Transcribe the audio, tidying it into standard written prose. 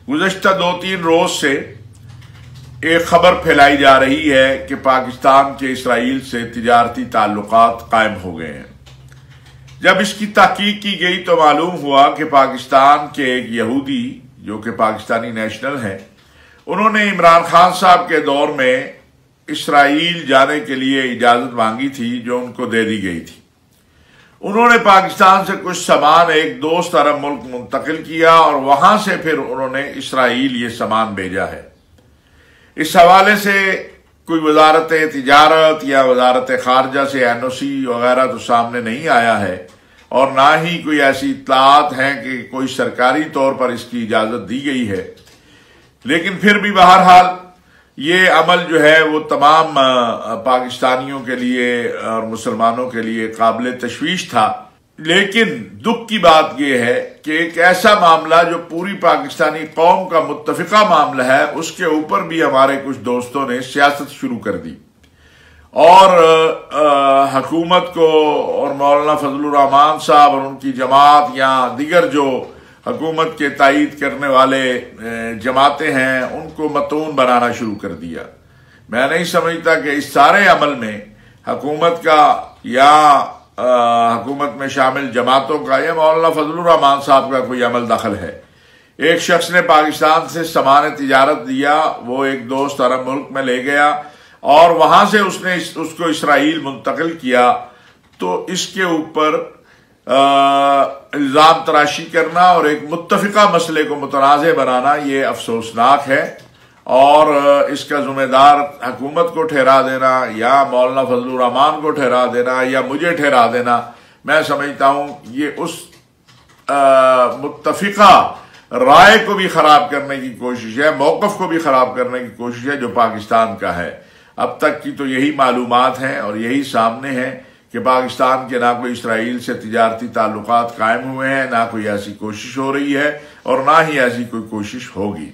गुज़श्ता 2-3 रोज से एक खबर फैलाई जा रही है कि पाकिस्तान के इसराइल से तिजारती ताल्लुकात कायम हो गए हैं। जब इसकी तहकीक की गई तो मालूम हुआ कि पाकिस्तान के एक यहूदी जो कि पाकिस्तानी नेशनल है, उन्होंने इमरान खान साहब के दौर में इसराइल जाने के लिए इजाजत मांगी थी, जो उनको दे दी गई थी। उन्होंने पाकिस्तान से कुछ सामान एक दोस्त अरब मुल्क मुंतकिल किया और वहां से फिर उन्होंने इसराइल ये सामान भेजा है। इस हवाले से कोई वजारत तिजारत या वजारत खारजा से NOC वगैरह तो सामने नहीं आया है और ना ही कोई ऐसी इत्तलात हैं कि कोई सरकारी तौर पर इसकी इजाजत दी गई है। लेकिन फिर भी बहरहाल ये अमल जो है वो तमाम पाकिस्तानियों के लिए और मुसलमानों के लिए काबिल तशवीश था। लेकिन दुख की बात यह है कि एक ऐसा मामला जो पूरी पाकिस्तानी कौम का मुत्तफिका मामला है, उसके ऊपर भी हमारे कुछ दोस्तों ने सियासत शुरू कर दी और हुकूमत को और मौलाना फजलुर रहमान साहब और उनकी जमात या दीगर जो हुकूमत के तायीद करने वाले जमातें हैं उनको मतून बनाना शुरू कर दिया। मैं नहीं समझता कि इस सारे अमल में हुकूमत का या हुकूमत में शामिल जमातों का या मौलाना फजलुर रहमान साहब का कोई अमल दखल है। एक शख्स ने पाकिस्तान से सामान तिजारत दिया, वो एक दोस्त अरब मुल्क में ले गया और वहां से उसने उसको इसराइल मुंतकिल किया, तो इसके ऊपर इल्जाम तराशी करना और एक मुत्तफिका मसले को मुतनाज़ बनाना ये अफसोसनाक है और इसका जिम्मेदार हुकूमत को ठहरा देना या मौलाना फजलुर रहमान को ठहरा देना या मुझे ठहरा देना, मैं समझता हूं ये उस मुत्तफिका राय को भी खराब करने की कोशिश है, मौक़िफ़ को भी खराब करने की कोशिश है जो पाकिस्तान का है। अब तक की तो यही मालूमात हैं और यही सामने है कि पाकिस्तान के ना कोई इसराइल से तिजारती ताल्लुकात कायम हुए हैं, ना कोई ऐसी कोशिश हो रही है और ना ही ऐसी कोई कोशिश होगी।